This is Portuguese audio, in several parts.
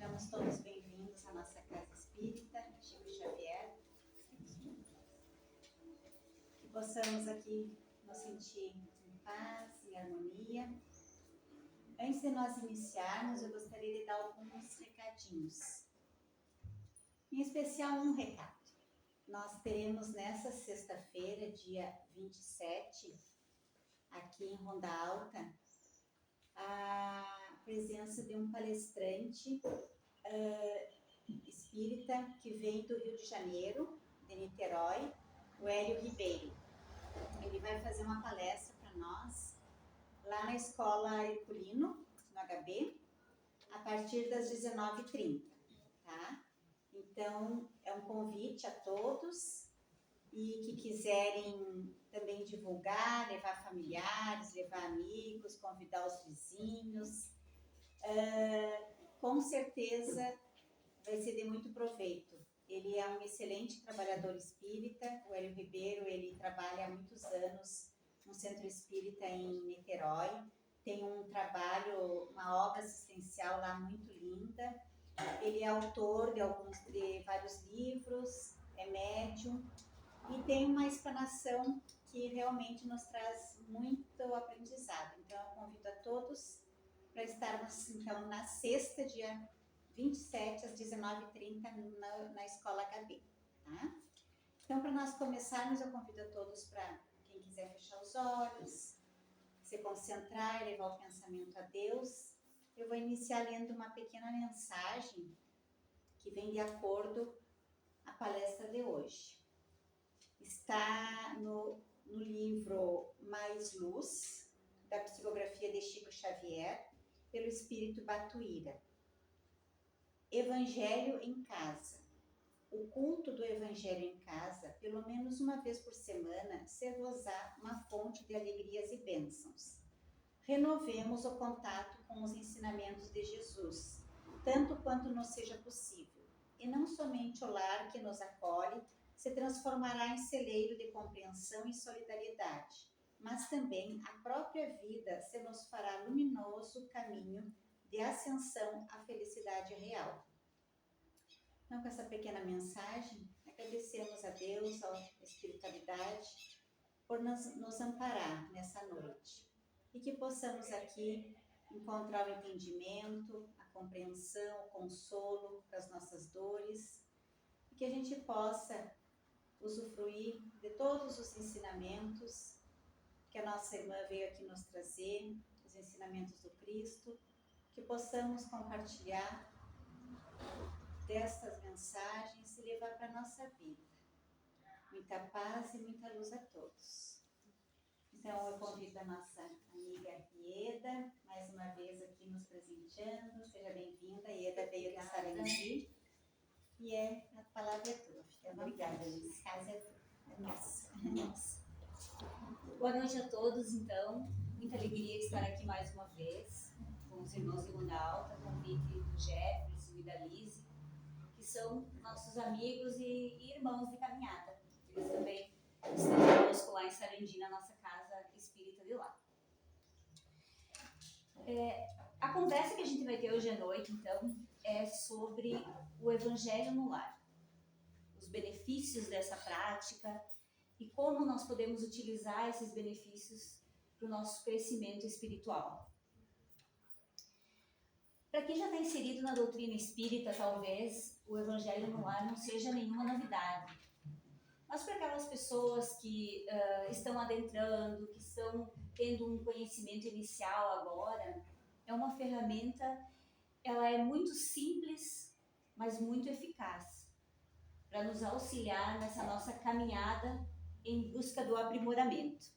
Sejamos todos bem-vindos à nossa Casa Espírita, Chico Xavier. Que possamos aqui nos sentir em paz e harmonia. Antes de nós iniciarmos, eu gostaria de dar alguns recadinhos. Em especial, um recado. Nós teremos nessa sexta-feira, dia 27, aqui em Ronda Alta, a presença de um palestrante espírita que vem do Rio de Janeiro, de Niterói, o Hélio Ribeiro. Ele vai fazer uma palestra para nós lá na Escola Herculino, no HB, a partir das 19h30, tá? Então, é um convite a todos e que quiserem também divulgar, levar familiares, levar amigos, convidar os vizinhos. Com certeza vai ser de muito proveito. Ele é um excelente trabalhador espírita, o Hélio Ribeiro, ele trabalha há muitos anos no Centro Espírita em Niterói, tem um trabalho, uma obra assistencial lá muito linda. Ele é autor de vários livros, é médium e tem uma explanação que realmente nos traz muito aprendizado. Então, eu convido a todos para estarmos, então, na sexta, dia 27, às 19h30, na Escola HB, tá? Então, para nós começarmos, eu convido a todos para, quem quiser fechar os olhos, se concentrar e levar o pensamento a Deus. Eu vou iniciar lendo uma pequena mensagem que vem de acordo com a palestra de hoje. Está no livro Mais Luz, da psicografia de Chico Xavier, pelo Espírito Batuíra. Evangelho em casa. O culto do Evangelho em casa, pelo menos uma vez por semana, ser-vos-á uma fonte de alegrias e bênçãos. Renovemos o contato com os ensinamentos de Jesus, tanto quanto nos seja possível, e não somente o lar que nos acolhe se transformará em celeiro de compreensão e solidariedade, mas também a própria vida se nos fará luminoso caminho de ascensão à felicidade real. Então, com essa pequena mensagem, agradecemos a Deus, à espiritualidade, por nos amparar nessa noite. E que possamos aqui encontrar o entendimento, a compreensão, o consolo das nossas dores, e que a gente possa usufruir de todos os ensinamentos que a nossa irmã veio aqui nos trazer, os ensinamentos do Cristo, que possamos compartilhar destas mensagens e levar para a nossa vida. Muita paz e muita luz a todos. Então, eu convido a nossa amiga Ieda, mais uma vez aqui nos presenteando. Seja bem-vinda. Ieda veio de Sarandi. E a palavra é tua. Obrigada, Liz. A casa é tua. É nossa. Boa noite a todos, então. Muita alegria de estar aqui mais uma vez com os irmãos de Ronda Alta, convite do Jefferson e da Liz, que são nossos amigos e irmãos de caminhada. Eles também estão conosco lá em Sarandi, na nossa casa espírita de lá. A conversa que a gente vai ter hoje à noite, então, é sobre o Evangelho no lar, os benefícios dessa prática e como nós podemos utilizar esses benefícios para o nosso crescimento espiritual. Para quem já está inserido na doutrina espírita, talvez o Evangelho no lar não seja nenhuma novidade. Mas para aquelas pessoas que estão adentrando, que estão tendo um conhecimento inicial agora, é uma ferramenta, ela é muito simples, mas muito eficaz, para nos auxiliar nessa nossa caminhada em busca do aprimoramento.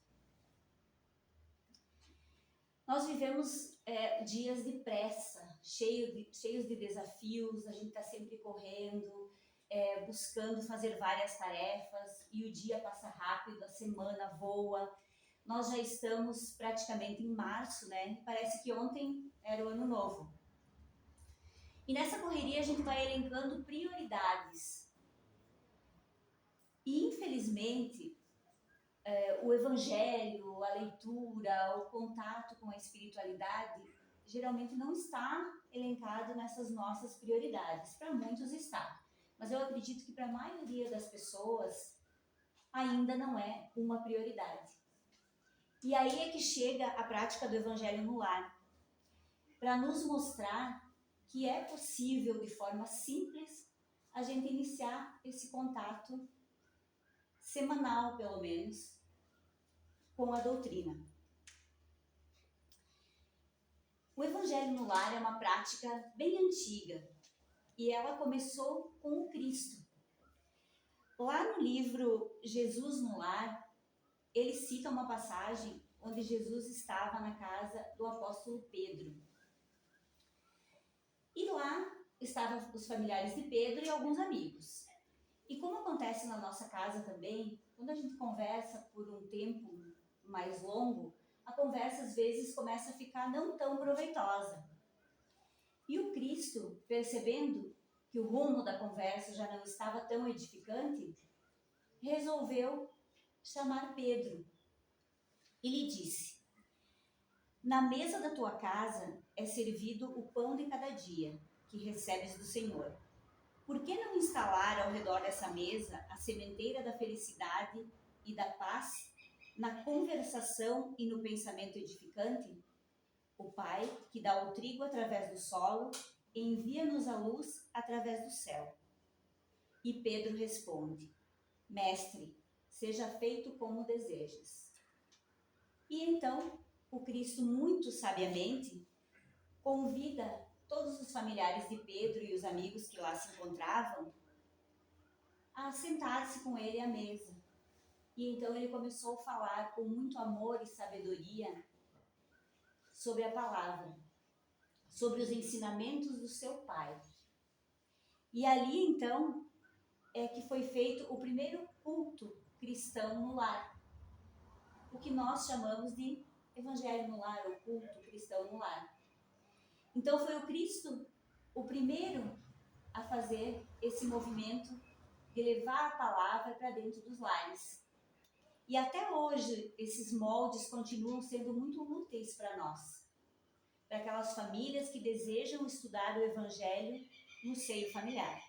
Nós vivemos dias de pressa, cheios de desafios, a gente está sempre correndo, buscando fazer várias tarefas e o dia passa rápido, a semana voa. Nós já estamos praticamente em março, né? Parece que ontem era o ano novo. E nessa correria a gente vai elencando prioridades. E infelizmente, o Evangelho, a leitura, o contato com a espiritualidade geralmente não está elencado nessas nossas prioridades. Para muitos está, mas eu acredito que para a maioria das pessoas ainda não é uma prioridade. E aí é que chega a prática do Evangelho no Lar, para nos mostrar que é possível, de forma simples, a gente iniciar esse contato semanal, pelo menos, com a doutrina. O Evangelho no Lar é uma prática bem antiga e ela começou com o Cristo. Lá no livro Jesus no Lar, ele cita uma passagem onde Jesus estava na casa do apóstolo Pedro. E lá estavam os familiares de Pedro e alguns amigos. E como acontece na nossa casa também, quando a gente conversa por um tempo mais longo, a conversa às vezes começa a ficar não tão proveitosa. E o Cristo, percebendo que o rumo da conversa já não estava tão edificante, resolveu chamar Pedro e lhe disse: na mesa da tua casa é servido o pão de cada dia que recebes do Senhor. Por que não instalar ao redor dessa mesa a sementeira da felicidade e da paz na conversação e no pensamento edificante? O Pai, que dá o trigo através do solo, envia-nos a luz através do céu. E Pedro responde: Mestre, seja feito como desejas. E então, o Cristo, muito sabiamente, convida todos os familiares de Pedro e os amigos que lá se encontravam a sentar-se com ele à mesa. E então ele começou a falar com muito amor e sabedoria sobre a palavra, sobre os ensinamentos do seu Pai. E ali então é que foi feito o primeiro culto cristão no lar, o que nós chamamos de Evangelho no Lar, ou culto cristão no lar. Então foi o Cristo o primeiro a fazer esse movimento de levar a palavra para dentro dos lares. E até hoje esses moldes continuam sendo muito úteis para nós, para aquelas famílias que desejam estudar o Evangelho no seio familiar.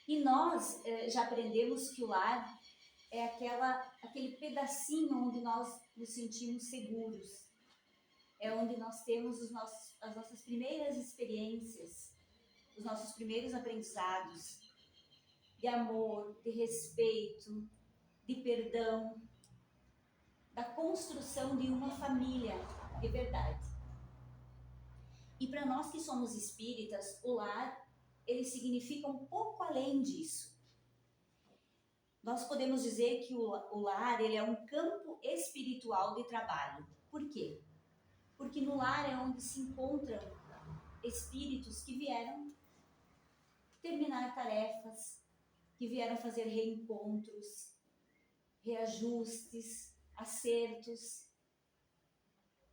E nós já aprendemos que o lar é aquele pedacinho onde nós nos sentimos seguros. É onde nós temos as nossas primeiras experiências, os nossos primeiros aprendizados de amor, de respeito, de perdão, da construção de uma família de verdade. E para nós que somos espíritas, o lar, ele significa um pouco além disso. Nós podemos dizer que o lar, ele é um campo espiritual de trabalho. Por quê? Porque no lar é onde se encontram espíritos que vieram terminar tarefas, que vieram fazer reencontros, reajustes, acertos.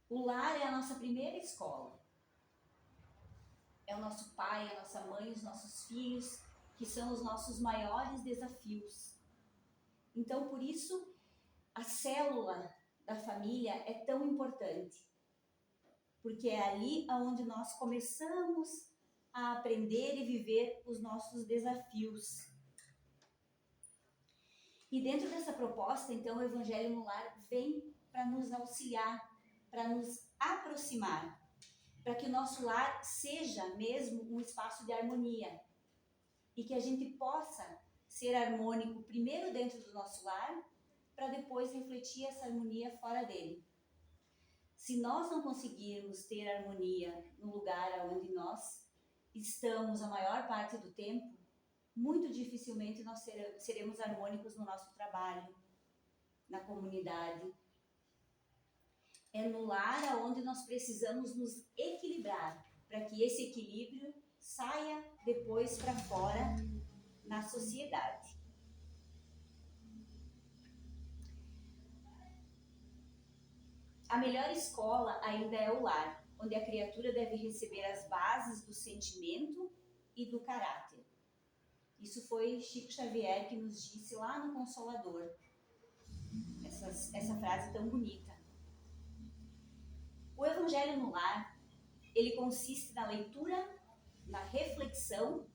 O lar é a nossa primeira escola. É o nosso pai, a nossa mãe, os nossos filhos, que são os nossos maiores desafios. Então, por isso, a célula da família é tão importante. Porque é ali onde nós começamos a aprender e viver os nossos desafios. E dentro dessa proposta, então, o Evangelho no Lar vem para nos auxiliar, para nos aproximar, para que o nosso lar seja mesmo um espaço de harmonia e que a gente possa ser harmônico primeiro dentro do nosso lar, para depois refletir essa harmonia fora dele. Se nós não conseguirmos ter harmonia no lugar onde nós estamos a maior parte do tempo, muito dificilmente nós seremos harmônicos no nosso trabalho, na comunidade. É no lar onde nós precisamos nos equilibrar, para que esse equilíbrio saia depois para fora na sociedade. A melhor escola ainda é o lar, onde a criatura deve receber as bases do sentimento e do caráter. Isso foi Chico Xavier que nos disse lá no Consolador, essa frase tão bonita. O Evangelho no Lar, ele consiste na leitura, na reflexão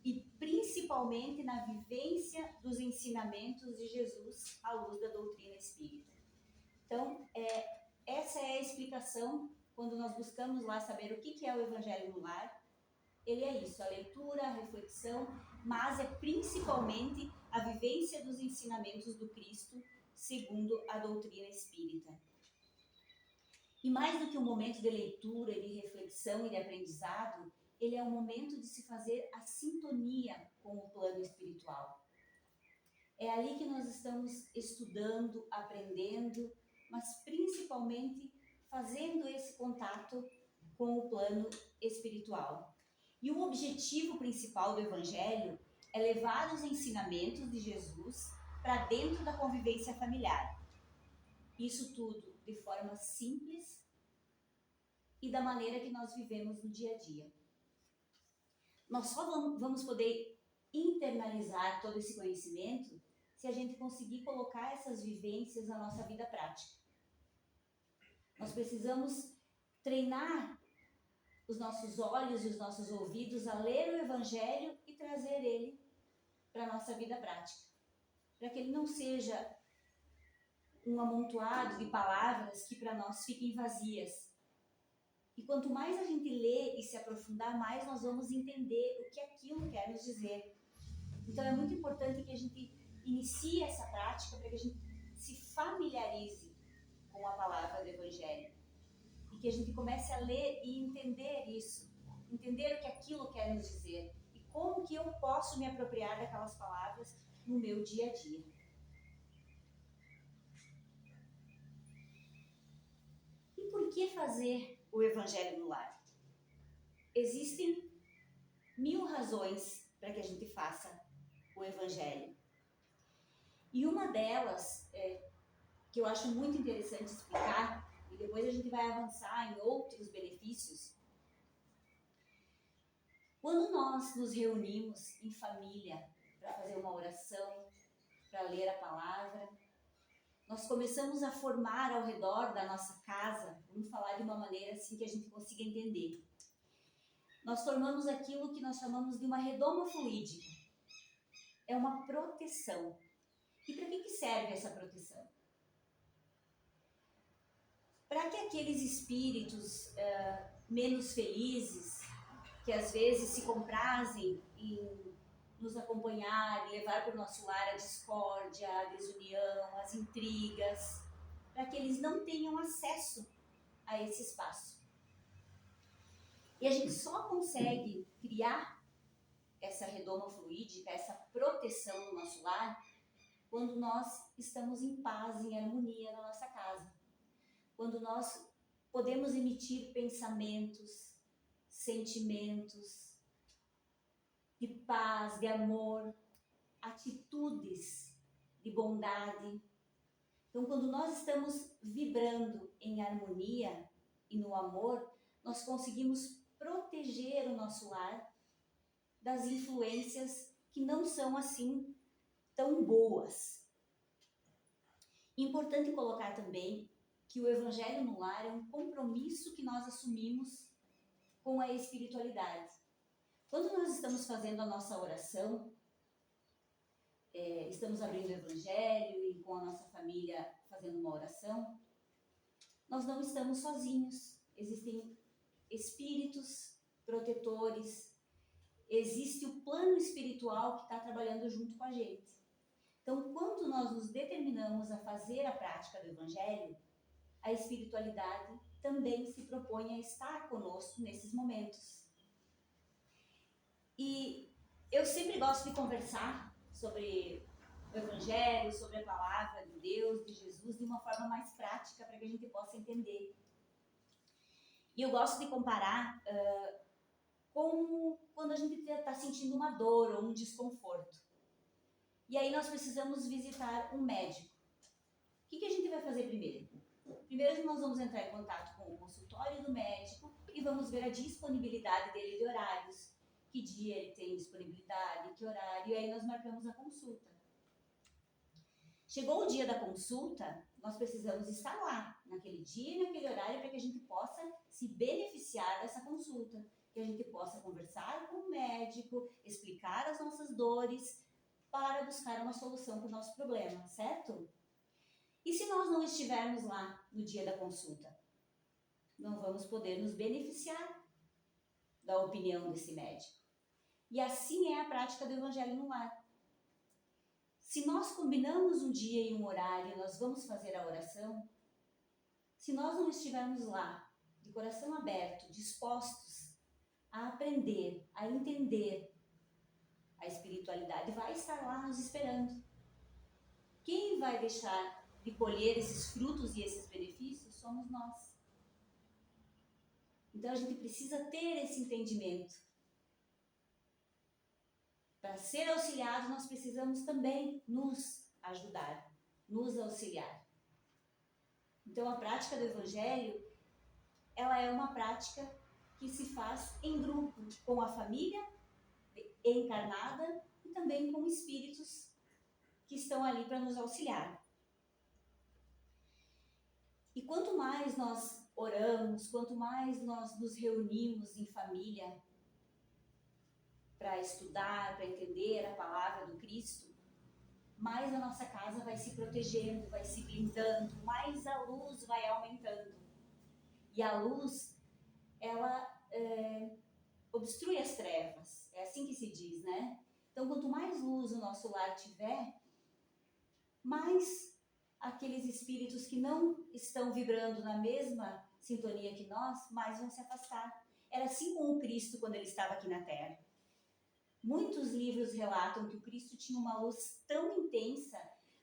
e principalmente na vivência dos ensinamentos de Jesus à luz da doutrina espírita. Então, essa é a explicação quando nós buscamos lá saber o que é o Evangelho no Lar. Ele é isso, a leitura, a reflexão, mas é principalmente a vivência dos ensinamentos do Cristo segundo a doutrina espírita. E mais do que um momento de leitura, de reflexão e de aprendizado, ele é um momento de se fazer a sintonia com o plano espiritual. É ali que nós estamos estudando, aprendendo, mas principalmente fazendo esse contato com o plano espiritual. E o objetivo principal do Evangelho é levar os ensinamentos de Jesus para dentro da convivência familiar. Isso tudo de forma simples e da maneira que nós vivemos no dia a dia. Nós só vamos poder internalizar todo esse conhecimento se a gente conseguir colocar essas vivências na nossa vida prática. Nós precisamos treinar os nossos olhos e os nossos ouvidos a ler o Evangelho e trazer ele para a nossa vida prática, para que ele não seja um amontoado de palavras que para nós fiquem vazias. E quanto mais a gente lê e se aprofundar, mais nós vamos entender o que aquilo quer nos dizer. Então é muito importante que a gente inicie essa prática para que a gente se familiarize com a palavra do Evangelho. E que a gente comece a ler e entender isso. Entender o que aquilo quer nos dizer. E como que eu posso me apropriar daquelas palavras no meu dia a dia. E por que fazer o Evangelho no Lar? Existem 1000 razões para que a gente faça o Evangelho. E uma delas, que eu acho muito interessante explicar, e depois a gente vai avançar em outros benefícios. Quando nós nos reunimos em família para fazer uma oração, para ler a palavra, nós começamos a formar ao redor da nossa casa, vamos falar de uma maneira assim que a gente consiga entender. Nós formamos aquilo que nós chamamos de uma redoma fluídica. É uma proteção. E para que serve essa proteção? Para que aqueles espíritos menos felizes, que às vezes se comprazem em nos acompanhar e levar para o nosso lar a discórdia, a desunião, as intrigas, para que eles não tenham acesso a esse espaço. E a gente só consegue criar essa redoma fluídica, essa proteção no nosso lar, quando nós estamos em paz, em harmonia na nossa casa. Quando nós podemos emitir pensamentos, sentimentos de paz, de amor, atitudes de bondade. Então, quando nós estamos vibrando em harmonia e no amor, nós conseguimos proteger o nosso lar das influências que não são assim tão boas. Importante colocar também que o Evangelho no Lar é um compromisso que nós assumimos com a espiritualidade. Quando nós estamos fazendo a nossa oração, estamos abrindo o Evangelho e com a nossa família fazendo uma oração, nós não estamos sozinhos. Existem espíritos protetores, existe o plano espiritual que está trabalhando junto com a gente. Então, quando nós nos determinamos a fazer a prática do Evangelho, a espiritualidade também se propõe a estar conosco nesses momentos. E eu sempre gosto de conversar sobre o Evangelho, sobre a palavra de Deus, de Jesus, de uma forma mais prática, para que a gente possa entender. E eu gosto de comparar com quando a gente está sentindo uma dor ou um desconforto. E aí nós precisamos visitar um médico. O que a gente vai fazer primeiro? Primeiro nós vamos entrar em contato com o consultório do médico e vamos ver a disponibilidade dele de horários. Que dia ele tem disponibilidade, que horário, e aí nós marcamos a consulta. Chegou o dia da consulta, nós precisamos estar lá, naquele dia e naquele horário, para que a gente possa se beneficiar dessa consulta, que a gente possa conversar com o médico, explicar as nossas dores, para buscar uma solução para o nosso problema, certo? E se nós não estivermos lá no dia da consulta? Não vamos poder nos beneficiar da opinião desse médico. E assim é a prática do Evangelho no Lar. Se nós combinamos um dia e um horário, nós vamos fazer a oração, se nós não estivermos lá, de coração aberto, dispostos a aprender, a entender a espiritualidade, vai estar lá nos esperando. Quem vai deixar de colher esses frutos e esses benefícios somos nós. Então a gente precisa ter esse entendimento. Para ser auxiliado, nós precisamos também nos ajudar, nos auxiliar. Então, a prática do Evangelho, ela é uma prática que se faz em grupo, com a família encarnada e também com espíritos que estão ali para nos auxiliar. E quanto mais nós oramos, quanto mais nós nos reunimos em família, para estudar, para entender a palavra do Cristo, mais a nossa casa vai se protegendo, vai se blindando, mais a luz vai aumentando. E a luz, ela obstrui as trevas, é assim que se diz, né? Então, quanto mais luz o nosso lar tiver, mais aqueles espíritos que não estão vibrando na mesma sintonia que nós, mais vão se afastar. Era assim com o Cristo quando ele estava aqui na Terra. Muitos livros relatam que o Cristo tinha uma luz tão intensa,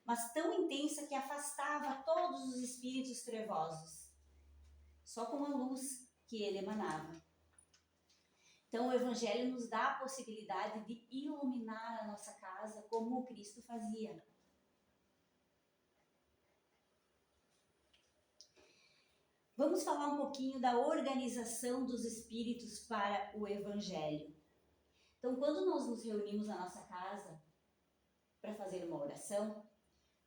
mas tão intensa que afastava todos os espíritos trevosos, só com a luz que ele emanava. Então o Evangelho nos dá a possibilidade de iluminar a nossa casa como o Cristo fazia. Vamos falar um pouquinho da organização dos espíritos para o Evangelho. Então, quando nós nos reunimos na nossa casa para fazer uma oração,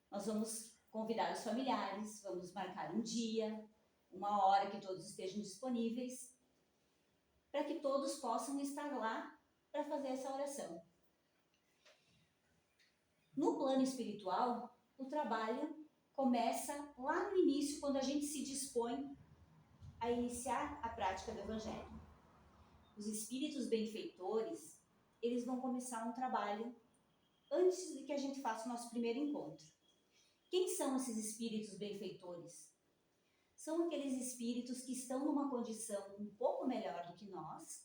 nós vamos convidar os familiares, vamos marcar um dia, uma hora que todos estejam disponíveis, para que todos possam estar lá para fazer essa oração. No plano espiritual, o trabalho começa lá no início, quando a gente se dispõe a iniciar a prática do Evangelho. Os espíritos benfeitores, eles vão começar um trabalho antes de que a gente faça o nosso primeiro encontro. Quem são esses espíritos benfeitores? São aqueles espíritos que estão numa condição um pouco melhor do que nós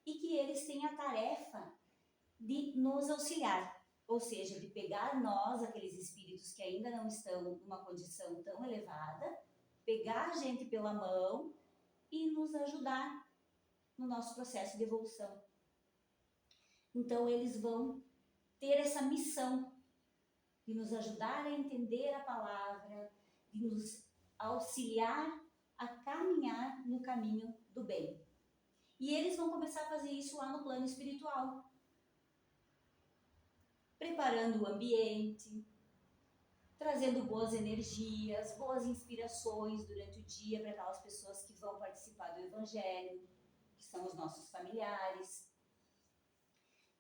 e que eles têm a tarefa de nos auxiliar, ou seja, de pegar nós, aqueles espíritos que ainda não estão numa condição tão elevada, pegar a gente pela mão e nos ajudar no nosso processo de evolução. Então, eles vão ter essa missão de nos ajudar a entender a palavra, de nos auxiliar a caminhar no caminho do bem. E eles vão começar a fazer isso lá no plano espiritual, preparando o ambiente, trazendo boas energias, boas inspirações durante o dia para aquelas pessoas que vão participar do Evangelho, que são os nossos familiares,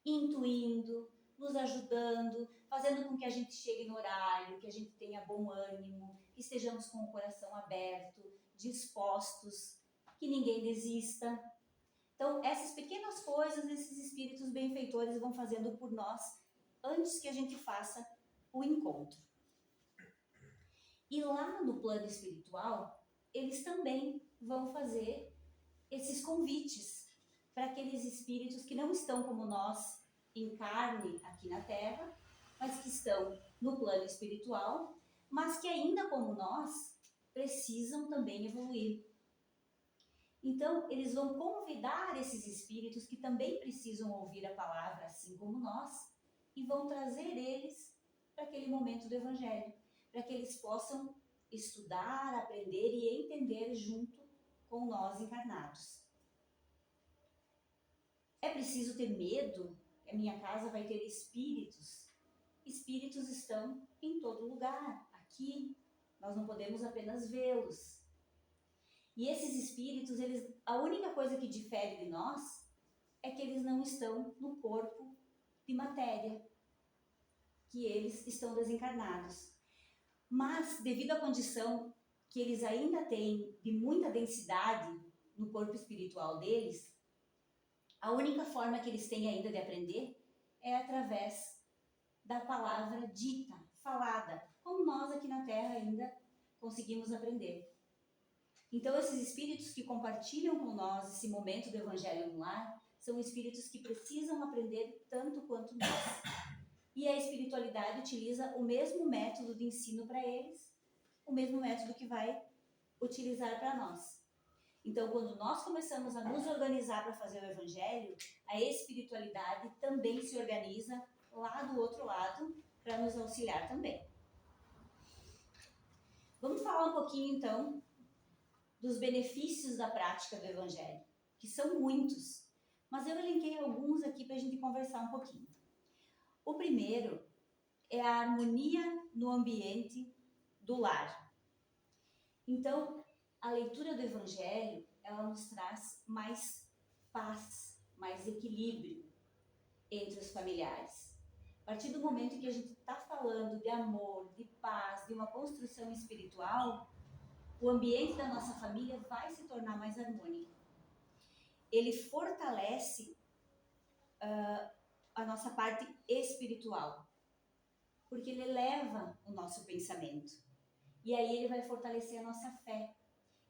intuindo, nos ajudando, fazendo com que a gente chegue no horário, que a gente tenha bom ânimo, que estejamos com o coração aberto, dispostos, que ninguém desista. Então, essas pequenas coisas, esses espíritos benfeitores vão fazendo por nós antes que a gente faça o encontro. E lá no plano espiritual, eles também vão fazer esses convites para aqueles espíritos que não estão como nós em carne aqui na Terra, mas que estão no plano espiritual, mas que ainda como nós precisam também evoluir. Então, eles vão convidar esses espíritos que também precisam ouvir a palavra assim como nós e vão trazer eles para aquele momento do Evangelho, para que eles possam estudar, aprender e entender junto com nós encarnados. É preciso ter medo? A minha casa vai ter espíritos? espíritos estão em todo lugar, aqui. Nós não podemos apenas vê-los. E esses espíritos, a única coisa que difere de nós é que eles não estão no corpo de matéria, que eles estão desencarnados. Mas, devido à condição que eles ainda têm de muita densidade no corpo espiritual deles, a única forma que eles têm ainda de aprender é através da palavra dita, falada, como nós aqui na Terra ainda conseguimos aprender. Então, esses espíritos que compartilham com nós esse momento do Evangelho no Lar são espíritos que precisam aprender tanto quanto nós. E a espiritualidade utiliza o mesmo método de ensino para eles, o mesmo método que vai utilizar para nós. Então, quando nós começamos a nos organizar para fazer o Evangelho, a espiritualidade também se organiza lá do outro lado para nos auxiliar também. Vamos falar um pouquinho, então, dos benefícios da prática do Evangelho, que são muitos, mas eu elenquei alguns aqui para a gente conversar um pouquinho. O primeiro é a harmonia no ambiente do lar. Então, a leitura do Evangelho, ela nos traz mais paz, mais equilíbrio entre os familiares. A partir do momento que a gente está falando de amor, de paz, de uma construção espiritual, o ambiente da nossa família vai se tornar mais harmônico. Ele fortalece a nossa parte espiritual, porque ele eleva o nosso pensamento. E aí ele vai fortalecer a nossa fé.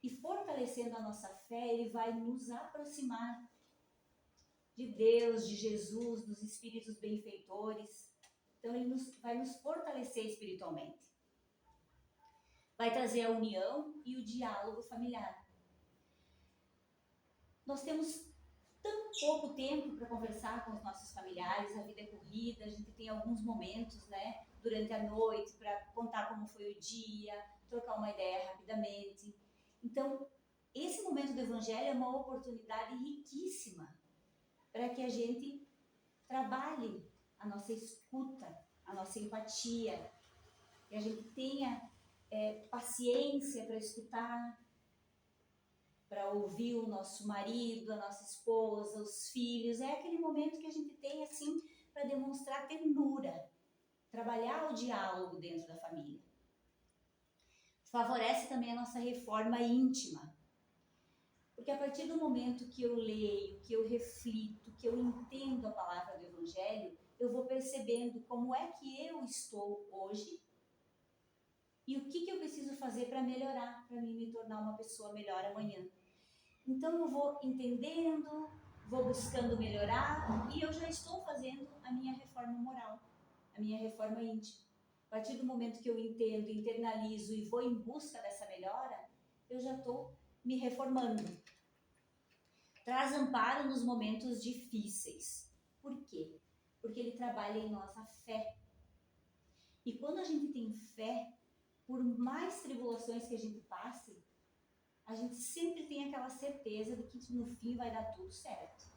E fortalecendo a nossa fé, ele vai nos aproximar de Deus, de Jesus, dos espíritos benfeitores. Então ele vai nos fortalecer espiritualmente. Vai trazer a união e o diálogo familiar. Nós temos tão pouco tempo para conversar com os nossos familiares, a vida é corrida, a gente tem alguns momentos, né, durante a noite para contar como foi o dia, trocar uma ideia rapidamente. Então, esse momento do Evangelho é uma oportunidade riquíssima para que a gente trabalhe a nossa escuta, a nossa empatia, que a gente tenha paciência para escutar, para ouvir o nosso marido, a nossa esposa, os filhos. É aquele momento que a gente tem assim para demonstrar ternura, trabalhar o diálogo dentro da família. Favorece também a nossa reforma íntima, porque a partir do momento que eu leio, que eu reflito, que eu entendo a palavra do Evangelho, eu vou percebendo como é que eu estou hoje e o que eu preciso fazer para melhorar, para me tornar uma pessoa melhor amanhã. Então eu vou entendendo, vou buscando melhorar e eu já estou fazendo a minha reforma moral, a minha reforma íntima. A partir do momento que eu entendo, internalizo e vou em busca dessa melhora, eu já estou me reformando. Traz amparo nos momentos difíceis. Por quê? Porque ele trabalha em nós a fé. E quando a gente tem fé, por mais tribulações que a gente passe, a gente sempre tem aquela certeza de que no fim vai dar tudo certo.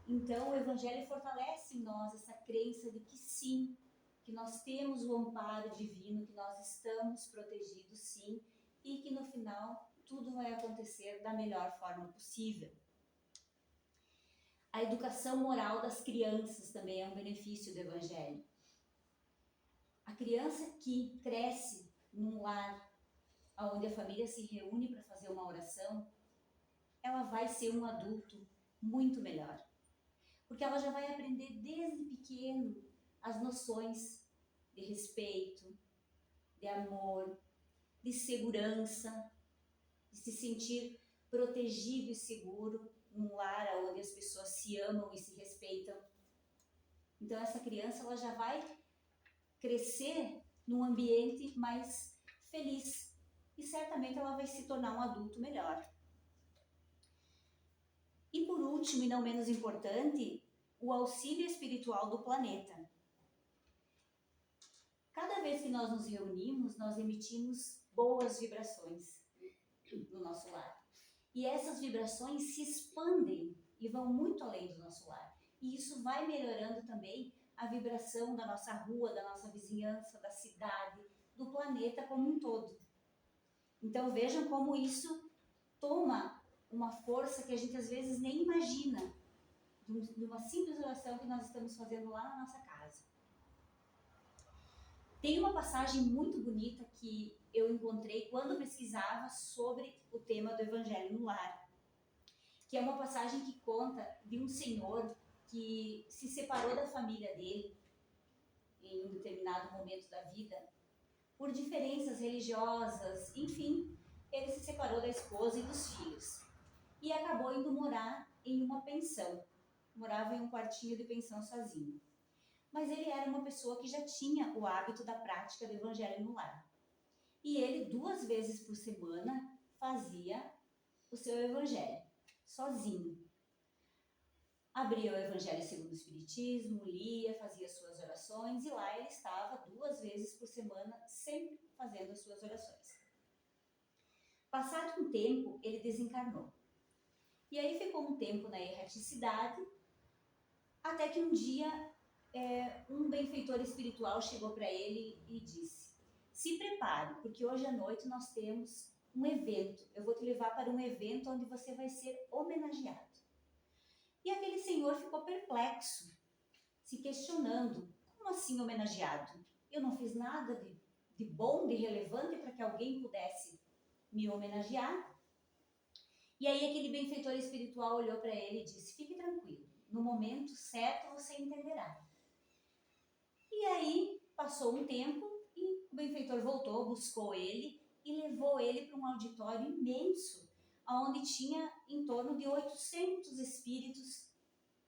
Então o Evangelho fortalece em nós essa crença de que sim, que nós temos o amparo divino, que nós estamos protegidos sim, e que no final tudo vai acontecer da melhor forma possível. A educação moral das crianças também é um benefício do Evangelho. A criança que cresce num lar onde a família se reúne para fazer uma oração, ela vai ser um adulto muito melhor. Porque ela já vai aprender desde pequeno as noções de respeito, de amor, de segurança, de se sentir protegido e seguro num lar onde as pessoas se amam e se respeitam. Então essa criança ela já vai crescer num ambiente mais feliz e certamente ela vai se tornar um adulto melhor. E por último, e não menos importante, o auxílio espiritual do planeta. Cada vez que nós nos reunimos, nós emitimos boas vibrações no nosso lar. E essas vibrações se expandem e vão muito além do nosso lar. E isso vai melhorando também a vibração da nossa rua, da nossa vizinhança, da cidade, do planeta como um todo. Então vejam como isso toma uma força que a gente às vezes nem imagina, de uma simples oração que nós estamos fazendo lá na nossa casa. Tem uma passagem muito bonita que eu encontrei quando pesquisava sobre o tema do Evangelho no Lar, que é uma passagem que conta de um senhor que se separou da família dele em um determinado momento da vida, por diferenças religiosas, enfim, ele se separou da esposa e dos filhos e acabou indo morar em uma pensão. Morava em um quartinho de pensão sozinho. Mas ele era uma pessoa que já tinha o hábito da prática do Evangelho no Lar. E ele 2 vezes por semana fazia o seu Evangelho, sozinho. Abria o Evangelho segundo o Espiritismo, lia, fazia suas orações e lá ele estava 2 vezes por semana, sempre fazendo as suas orações. Passado um tempo, ele desencarnou. E aí ficou um tempo na erraticidade, até que um dia um benfeitor espiritual chegou para ele e disse: se prepare, porque hoje à noite nós temos um evento. Eu vou te levar para um evento onde você vai ser homenageado. E aquele senhor ficou perplexo, se questionando: como assim homenageado? Eu não fiz nada de bom, de relevante para que alguém pudesse me homenagear. E aí aquele benfeitor espiritual olhou para ele e disse: fique tranquilo, no momento certo você entenderá. E aí passou um tempo e o benfeitor voltou, buscou ele e levou ele para um auditório imenso, onde tinha em torno de 800 espíritos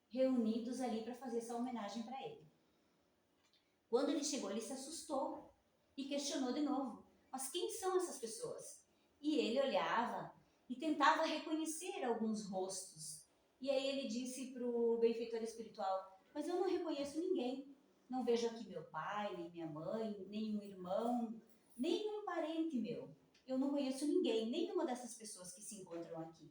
reunidos ali para fazer essa homenagem para ele. Quando ele chegou, ele se assustou e questionou de novo: mas quem são essas pessoas? E ele olhava e tentava reconhecer alguns rostos. E aí ele disse para o benfeitor espiritual: mas eu não reconheço ninguém. Não vejo aqui meu pai, nem minha mãe, nem um irmão, nem um parente meu. Eu não conheço ninguém, nenhuma dessas pessoas que se encontram aqui.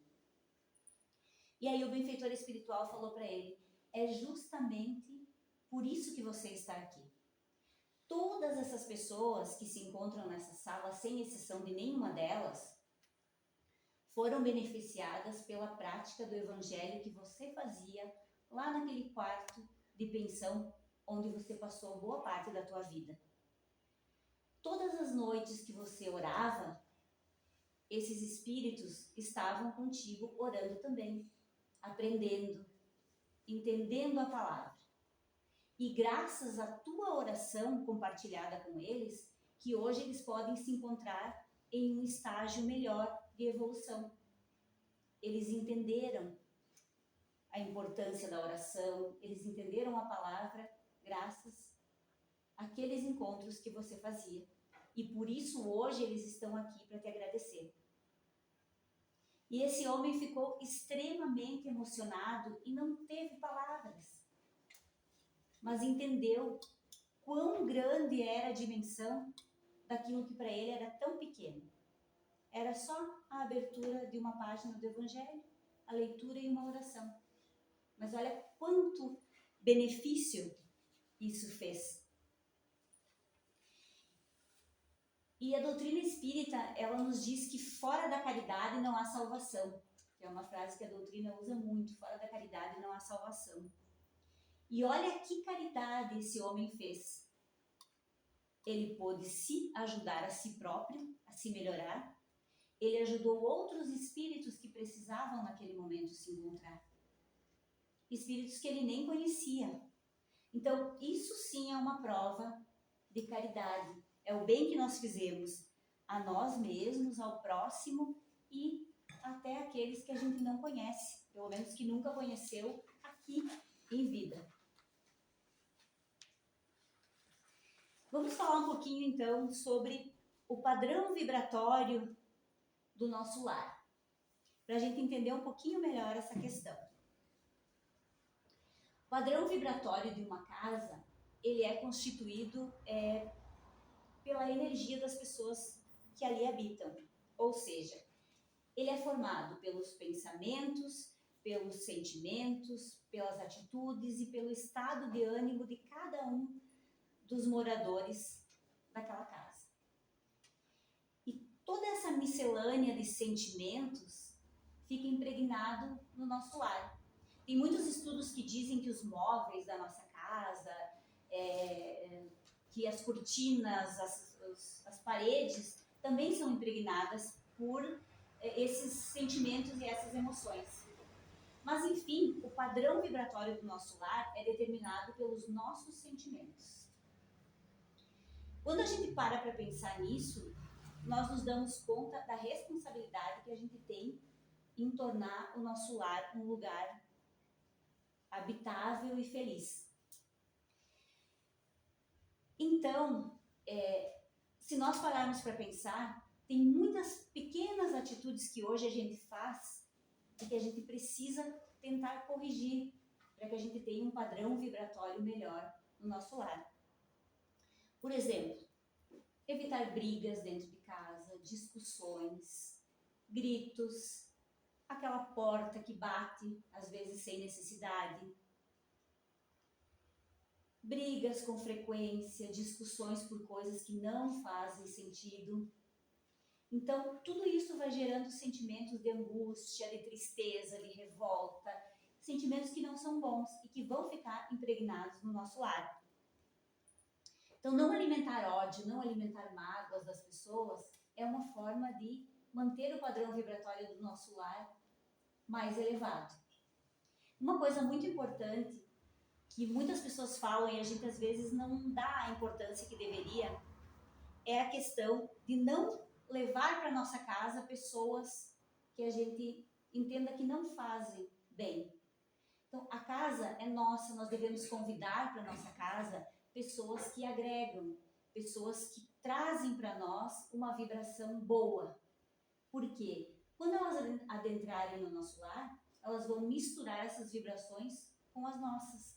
E aí o benfeitor espiritual falou para ele: é justamente por isso que você está aqui. Todas essas pessoas que se encontram nessa sala, sem exceção de nenhuma delas, foram beneficiadas pela prática do Evangelho que você fazia lá naquele quarto de pensão onde você passou boa parte da tua vida. Todas as noites que você orava, esses espíritos estavam contigo orando também, aprendendo, entendendo a palavra. E graças à tua oração compartilhada com eles, que hoje eles podem se encontrar em um estágio melhor de evolução. Eles entenderam a importância da oração, eles entenderam a palavra graças àqueles encontros que você fazia. E por isso hoje eles estão aqui para te agradecer. E esse homem ficou extremamente emocionado e não teve palavras, mas entendeu quão grande era a dimensão daquilo que para ele era tão pequeno. Era só a abertura de uma página do Evangelho, a leitura e uma oração. Mas olha quanto benefício isso fez. E a doutrina espírita, ela nos diz que fora da caridade não há salvação. Que é uma frase que a doutrina usa muito: fora da caridade não há salvação. E olha que caridade esse homem fez. Ele pôde se ajudar a si próprio, a se melhorar. Ele ajudou outros espíritos que precisavam naquele momento se encontrar. Espíritos que ele nem conhecia. Então, isso sim é uma prova de caridade. É o bem que nós fizemos a nós mesmos, ao próximo e até aqueles que a gente não conhece, pelo menos que nunca conheceu aqui em vida. Vamos falar um pouquinho então sobre o padrão vibratório do nosso lar, para a gente entender um pouquinho melhor essa questão. O padrão vibratório de uma casa, ele é constituído pela energia das pessoas que ali habitam. Ou seja, ele é formado pelos pensamentos, pelos sentimentos, pelas atitudes e pelo estado de ânimo de cada um dos moradores daquela casa. E toda essa miscelânea de sentimentos fica impregnado no nosso lar. Tem muitos estudos que dizem que os móveis da nossa casa, que as cortinas, as paredes também são impregnadas por esses sentimentos e essas emoções. Mas, enfim, o padrão vibratório do nosso lar é determinado pelos nossos sentimentos. Quando a gente para pensar nisso, nós nos damos conta da responsabilidade que a gente tem em tornar o nosso lar um lugar habitável e feliz. Então, se nós pararmos para pensar, tem muitas pequenas atitudes que hoje a gente faz e que a gente precisa tentar corrigir para que a gente tenha um padrão vibratório melhor no nosso lar. Por exemplo, evitar brigas dentro de casa, discussões, gritos, aquela porta que bate, às vezes sem necessidade, brigas com frequência, discussões por coisas que não fazem sentido. Então, tudo isso vai gerando sentimentos de angústia, de tristeza, de revolta, sentimentos que não são bons e que vão ficar impregnados no nosso lar. Então, não alimentar ódio, não alimentar mágoas das pessoas é uma forma de manter o padrão vibratório do nosso lar mais elevado. Uma coisa muito importante que muitas pessoas falam e a gente às vezes não dá a importância que deveria é a questão de não levar para nossa casa pessoas que a gente entenda que não fazem bem. Então, a casa é nossa, nós devemos convidar para nossa casa pessoas que agregam, pessoas que trazem para nós uma vibração boa. Por quê? Quando elas adentrarem no nosso lar, elas vão misturar essas vibrações com as nossas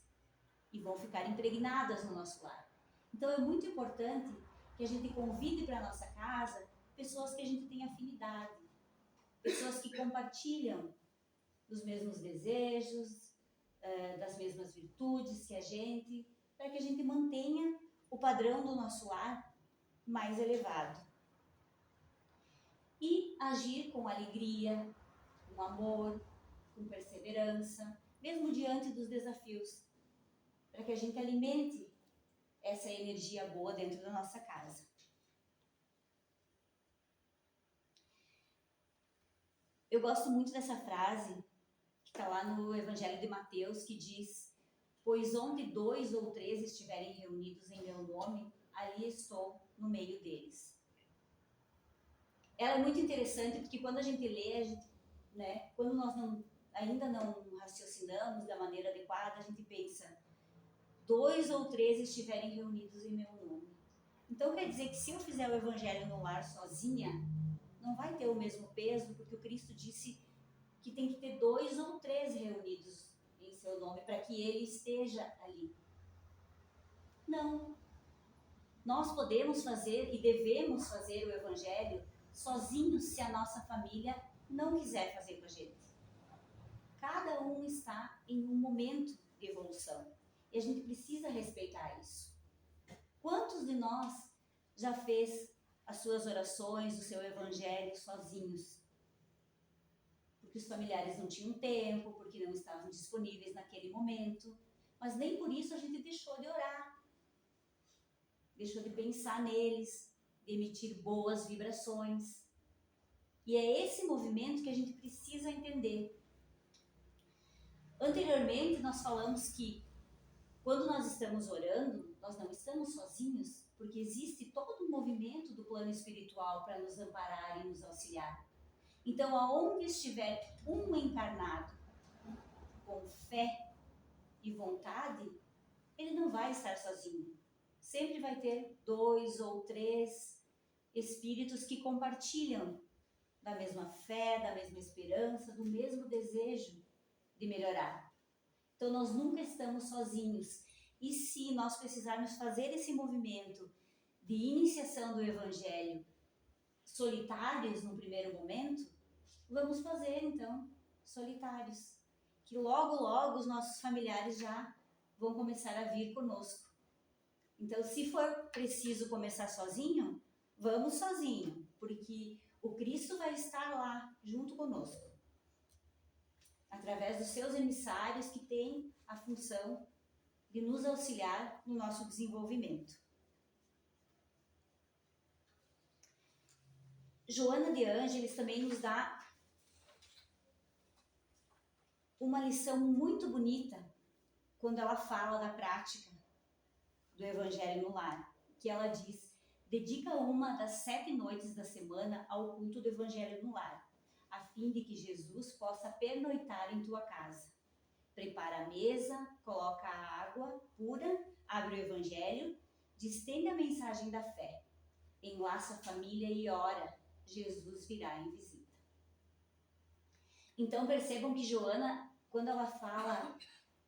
e vão ficar impregnadas no nosso lar. Então, é muito importante que a gente convide para a nossa casa pessoas que a gente tem afinidade, pessoas que compartilham dos mesmos desejos, das mesmas virtudes que a gente, para que a gente mantenha o padrão do nosso lar mais elevado. E agir com alegria, com amor, com perseverança, mesmo diante dos desafios, para que a gente alimente essa energia boa dentro da nossa casa. Eu gosto muito dessa frase que está lá no Evangelho de Mateus, que diz: pois onde 2 ou 3 estiverem reunidos em meu nome, ali estou no meio deles. Ela é muito interessante porque quando a gente lê, quando nós ainda não raciocinamos da maneira adequada, a gente pensa: 2 ou 3 estiverem reunidos em meu nome. Então quer dizer que se eu fizer o Evangelho no lar sozinha, não vai ter o mesmo peso, porque o Cristo disse que tem que ter 2 ou 3 reunidos em seu nome para que ele esteja ali. Não. Nós podemos fazer e devemos fazer o Evangelho sozinhos se a nossa família não quiser fazer com a gente. Cada um está em um momento de evolução e a gente precisa respeitar isso. Quantos de nós já fez as suas orações, o seu Evangelho sozinhos? Porque os familiares não tinham tempo, porque não estavam disponíveis naquele momento, mas nem por isso a gente deixou de orar, deixou de pensar neles, de emitir boas vibrações. E é esse movimento que a gente precisa entender. Anteriormente nós falamos que quando nós estamos orando, nós não estamos sozinhos, porque existe todo um movimento do plano espiritual para nos amparar e nos auxiliar. Então, aonde estiver um encarnado com fé e vontade, ele não vai estar sozinho. Sempre vai ter 2 ou 3 espíritos que compartilham da mesma fé, da mesma esperança, do mesmo desejo de melhorar. Então, nós nunca estamos sozinhos. E se nós precisarmos fazer esse movimento de iniciação do Evangelho solitários no primeiro momento, vamos fazer, então, solitários. que logo os nossos familiares já vão começar a vir conosco. Então, se for preciso começar sozinho, vamos sozinho, porque o Cristo vai estar lá junto conosco, através dos seus emissários que têm a função de nos auxiliar no nosso desenvolvimento. Joana de Ângeles também nos dá uma lição muito bonita quando ela fala da prática do Evangelho no lar, que ela diz: dedica uma das 7 noites da semana ao culto do Evangelho no lar, a fim de que Jesus possa pernoitar em tua casa. Prepara a mesa, coloca a água pura, abre o Evangelho, distende a mensagem da fé, enlaça a família e ora, Jesus virá em visita. Então percebam que Joana, quando ela fala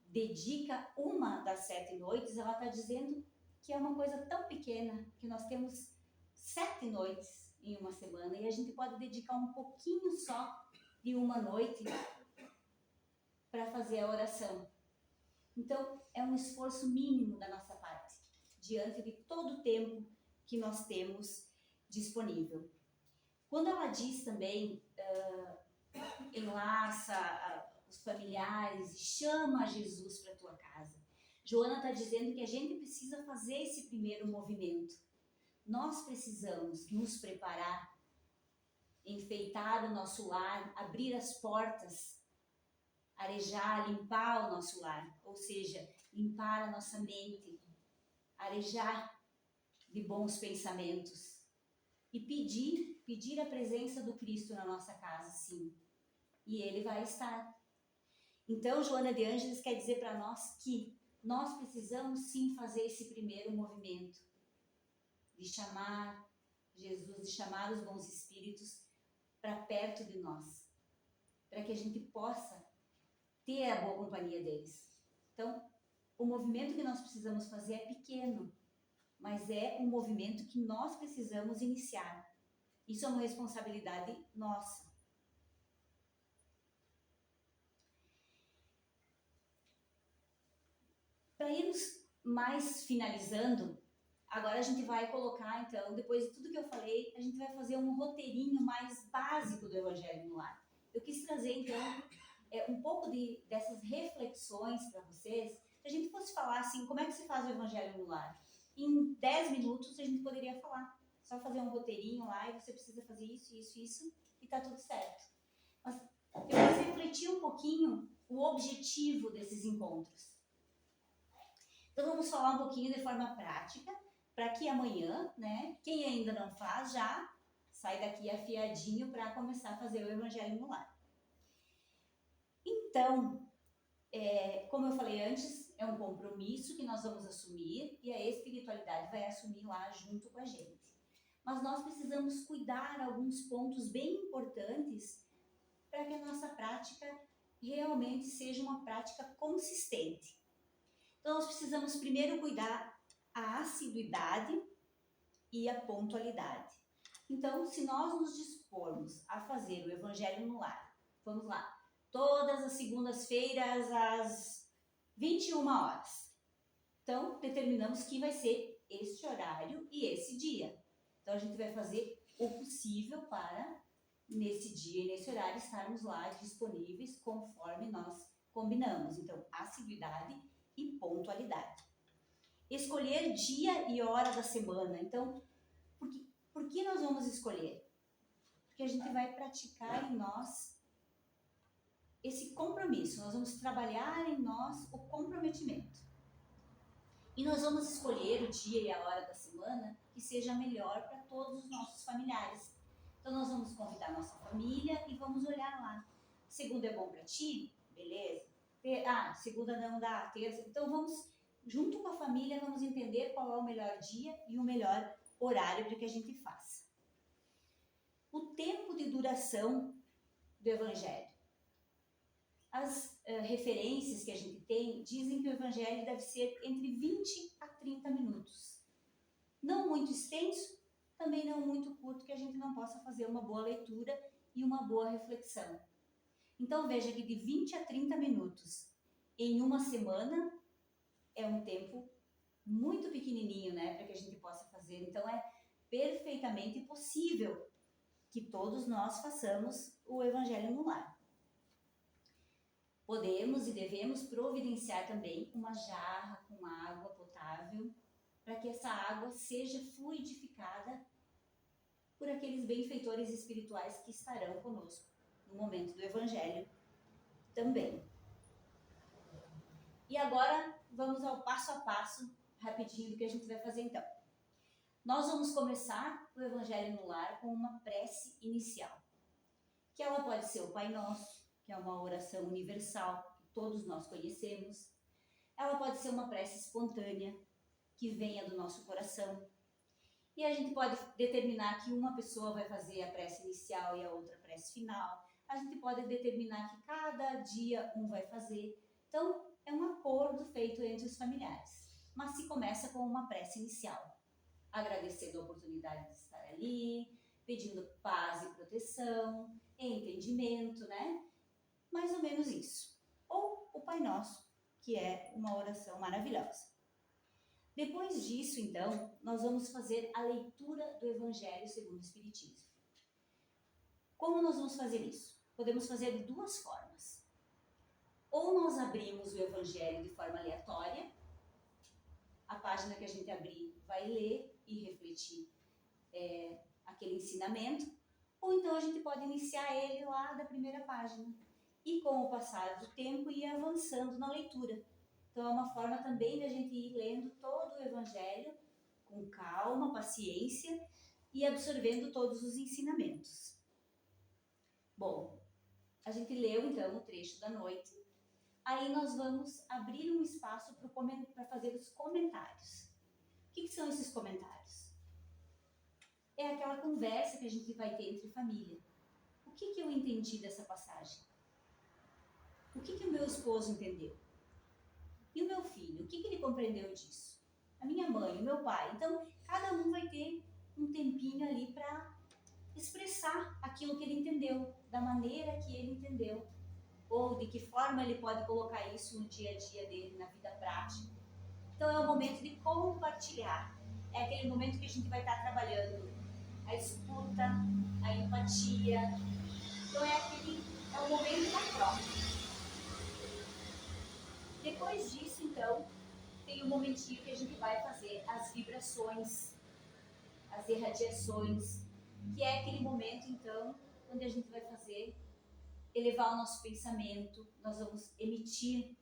dedica uma das 7 noites, ela está dizendo que é uma coisa tão pequena, que nós temos 7 noites em uma semana e a gente pode dedicar um pouquinho só de uma noite para fazer a oração. Então, é um esforço mínimo da nossa parte, diante de todo o tempo que nós temos disponível. Quando ela diz também, enlaça os familiares, chama Jesus para a tua casa. Joana está dizendo que a gente precisa fazer esse primeiro movimento. Nós precisamos nos preparar, enfeitar o nosso lar, abrir as portas, arejar, limpar o nosso lar, ou seja, limpar a nossa mente, arejar de bons pensamentos e pedir a presença do Cristo na nossa casa, sim. E Ele vai estar. Então, Joana de Ângeles quer dizer para nós que nós precisamos sim fazer esse primeiro movimento de chamar Jesus, de chamar os bons espíritos para perto de nós, para que a gente possa ter a boa companhia deles. Então, o movimento que nós precisamos fazer é pequeno, mas é um movimento que nós precisamos iniciar. Isso é uma responsabilidade nossa. Para irmos mais finalizando, agora a gente vai colocar, então, depois de tudo que eu falei, a gente vai fazer um roteirinho mais básico do Evangelho no Lar. Eu quis trazer, então, um pouco dessas reflexões para vocês. Se a gente fosse falar assim, como é que se faz o Evangelho no Lar? Em 10 minutos a gente poderia falar. Só fazer um roteirinho lá e você precisa fazer isso, e tá tudo certo. Mas eu quis refletir um pouquinho o objetivo desses encontros. Então vamos falar um pouquinho de forma prática, para que amanhã, né, quem ainda não faz, já sai daqui afiadinho para começar a fazer o Evangelho no Lar. Então, como eu falei antes, é um compromisso que nós vamos assumir e a espiritualidade vai assumir lá junto com a gente. Mas nós precisamos cuidar alguns pontos bem importantes para que a nossa prática realmente seja uma prática consistente. Então, nós precisamos primeiro cuidar a assiduidade e a pontualidade. Então, se nós nos dispormos a fazer o Evangelho no Lar, vamos lá, todas as segundas-feiras às 21 horas. Então, determinamos que vai ser este horário e esse dia. Então, a gente vai fazer o possível para, nesse dia e nesse horário, estarmos lá disponíveis conforme nós combinamos. Então, assiduidade e pontualidade. Escolher dia e hora da semana. Então, por que nós vamos escolher? Porque a gente vai praticar em nós esse compromisso. Nós vamos trabalhar em nós o comprometimento. E nós vamos escolher o dia e a hora da semana que seja melhor para todos os nossos familiares. Então, nós vamos convidar nossa família e vamos olhar lá. Segunda é bom para ti? Beleza. Segunda não dá, terça. Então, vamos, junto com a família, vamos entender qual é o melhor dia e o melhor horário para que a gente faça. O tempo de duração do Evangelho. As referências que a gente tem dizem que o Evangelho deve ser entre 20 a 30 minutos. Não muito extenso, também não muito curto, que a gente não possa fazer uma boa leitura e uma boa reflexão. Então veja que de 20 a 30 minutos em uma semana é um tempo muito pequenininho, né, para que a gente possa fazer. Então é perfeitamente possível que todos nós façamos o Evangelho no lar. Podemos e devemos providenciar também uma jarra com água potável para que essa água seja fluidificada por aqueles benfeitores espirituais que estarão conosco no momento do Evangelho também. E agora vamos ao passo a passo, rapidinho, do que a gente vai fazer então. Nós vamos começar o Evangelho no lar com uma prece inicial, que ela pode ser o Pai Nosso, que é uma oração universal, que todos nós conhecemos. Ela pode ser uma prece espontânea, que venha do nosso coração. E a gente pode determinar que uma pessoa vai fazer a prece inicial e a outra a prece final. A gente pode determinar que cada dia um vai fazer. Então, é um acordo feito entre os familiares. Mas se começa com uma prece inicial, agradecendo a oportunidade de estar ali, pedindo paz e proteção, entendimento, né? Mais ou menos isso. Ou o Pai Nosso, que é uma oração maravilhosa. Depois disso, então, nós vamos fazer a leitura do Evangelho segundo o Espiritismo. Como nós vamos fazer isso? Podemos fazer de duas formas. Ou nós abrimos o Evangelho de forma aleatória, a página que a gente abrir vai ler e refletir aquele ensinamento, ou então a gente pode iniciar ele lá da primeira página e com o passar do tempo ir avançando na leitura. Então é uma forma também de a gente ir lendo todo o Evangelho com calma, paciência e absorvendo todos os ensinamentos. Bom, a gente leu então o trecho da noite, aí nós vamos abrir um espaço para fazer os comentários. O que são esses comentários? É aquela conversa que a gente vai ter entre família. O que eu entendi dessa passagem? O que o meu esposo entendeu? E o meu filho, o que ele compreendeu disso? A minha mãe, o meu pai. Então, cada um vai ter um tempinho ali para expressar aquilo que ele entendeu, da maneira que ele entendeu, ou de que forma ele pode colocar isso no dia a dia dele, na vida prática. Então, é o momento de compartilhar. É aquele momento que a gente vai estar trabalhando a escuta, a empatia. Então, é o momento da troca. Depois disso, então, tem um momentinho que a gente vai fazer as vibrações, as irradiações, que é aquele momento, então, onde a gente vai fazer, elevar o nosso pensamento, nós vamos emitir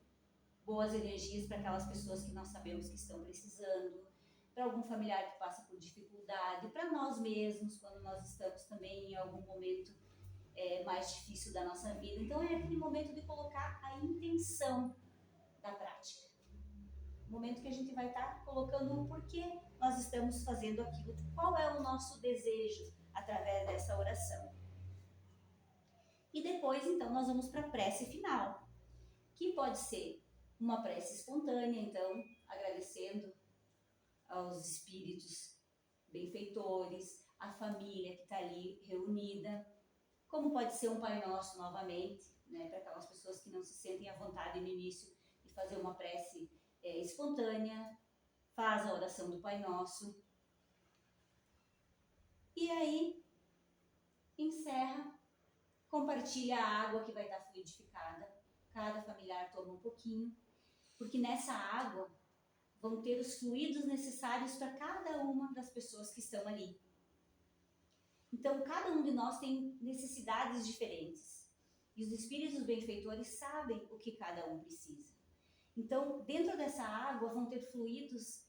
boas energias para aquelas pessoas que nós sabemos que estão precisando, para algum familiar que passa por dificuldade, para nós mesmos, quando nós estamos também em algum momento mais difícil da nossa vida. Então, é aquele momento de colocar a intenção da prática. O momento que a gente vai estar colocando o porquê nós estamos fazendo aquilo, qual é o nosso desejo através dessa oração. E depois, então, nós vamos para a prece final, que pode ser uma prece espontânea, então, agradecendo aos espíritos benfeitores, a família que está ali reunida, como pode ser um Pai Nosso novamente, né, para aquelas pessoas que não se sentem à vontade no início de fazer uma prece espontânea, faz a oração do Pai Nosso. E aí, encerra, compartilha a água que vai estar fluidificada. Cada familiar toma um pouquinho, porque nessa água vão ter os fluidos necessários para cada uma das pessoas que estão ali. Então, cada um de nós tem necessidades diferentes. E os espíritos benfeitores sabem o que cada um precisa. Então, dentro dessa água vão ter fluidos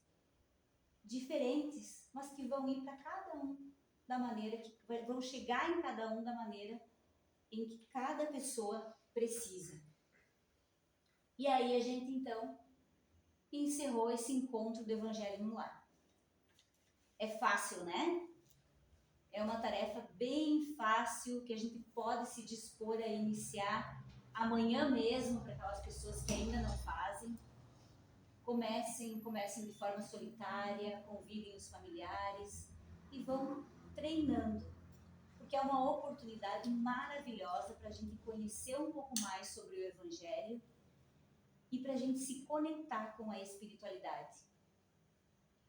diferentes, mas que vão ir para cada um da maneira que vão chegar em cada um da maneira em que cada pessoa precisa. E aí a gente então encerrou esse encontro do Evangelho no lar. É fácil, né? É uma tarefa bem fácil que a gente pode se dispor a iniciar amanhã mesmo para aquelas pessoas que ainda não fazem. Comecem de forma solitária, convidem os familiares e vão treinando. porque é uma oportunidade maravilhosa para a gente conhecer um pouco mais sobre o Evangelho e para a gente se conectar com a espiritualidade.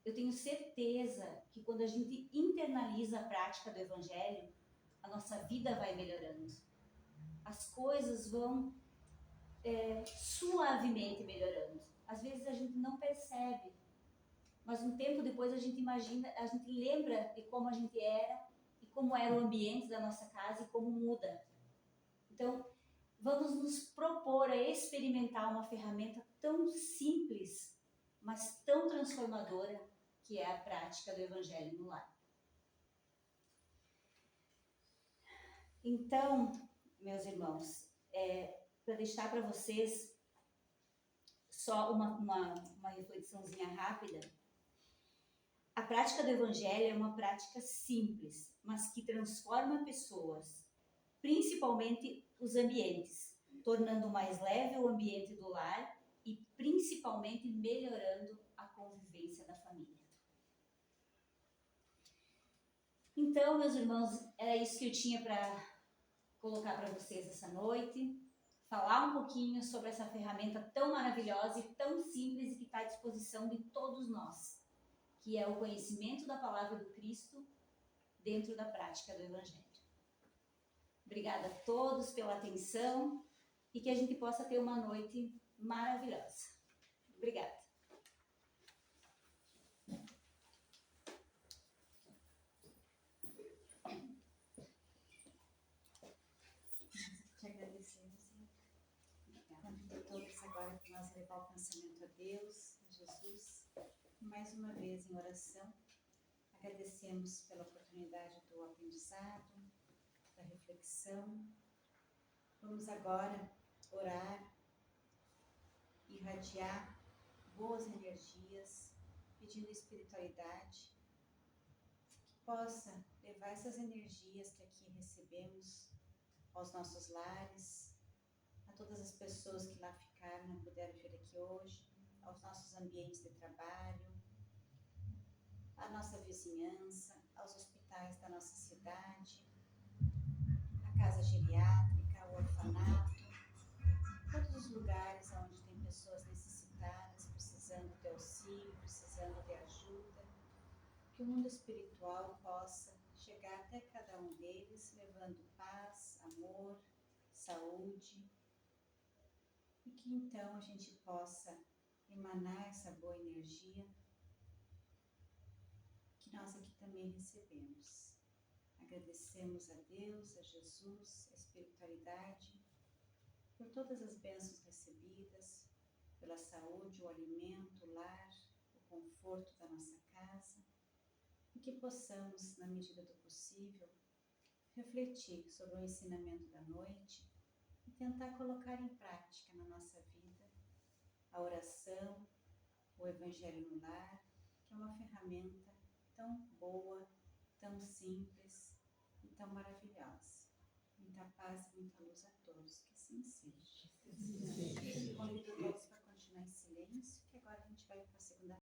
Eu tenho certeza que quando a gente internaliza a prática do Evangelho, a nossa vida vai melhorando. As coisas vão suavemente melhorando. Às vezes a gente não percebe, mas um tempo depois a gente imagina, a gente lembra de como a gente era e como era o ambiente da nossa casa e como muda. Então, vamos nos propor a experimentar uma ferramenta tão simples, mas tão transformadora, que é a prática do Evangelho no lar. Então, meus irmãos, para deixar para vocês só uma reflexãozinha rápida, a prática do Evangelho é uma prática simples, mas que transforma pessoas, principalmente os ambientes, tornando mais leve o ambiente do lar e principalmente melhorando a convivência da família. Então, meus irmãos, era isso que eu tinha para colocar para vocês essa noite, falar um pouquinho sobre essa ferramenta tão maravilhosa e tão simples e que está à disposição de todos nós, que é o conhecimento da palavra do Cristo dentro da prática do Evangelho. Obrigada a todos pela atenção e que a gente possa ter uma noite maravilhosa. Obrigada. Te agradecemos. Convido a todos agora para nós levar o pensamento a Deus, a Jesus. Mais uma vez em oração, agradecemos pela oportunidade do aprendizado, da reflexão. Vamos agora orar, irradiar boas energias, pedindo a espiritualidade que possa levar essas energias que aqui recebemos aos nossos lares, a todas as pessoas que lá ficaram, não puderam vir aqui hoje, aos nossos ambientes de trabalho, à nossa vizinhança, aos hospitais da nossa cidade, a casa geriátrica, o orfanato, todos os lugares onde tem pessoas necessitadas, precisando de auxílio, precisando de ajuda, que o mundo espiritual possa chegar até cada um deles, levando paz, amor, saúde, e que então a gente possa emanar essa boa energia que nós aqui também recebemos. Agradecemos a Deus, a Jesus, a espiritualidade, por todas as bênçãos recebidas, pela saúde, o alimento, o lar, o conforto da nossa casa, e que possamos, na medida do possível, refletir sobre o ensinamento da noite e tentar colocar em prática na nossa vida a oração, o Evangelho no lar, que é uma ferramenta tão boa, tão simples e tão maravilhosa. Muita paz e muita luz a todos, que assim seja.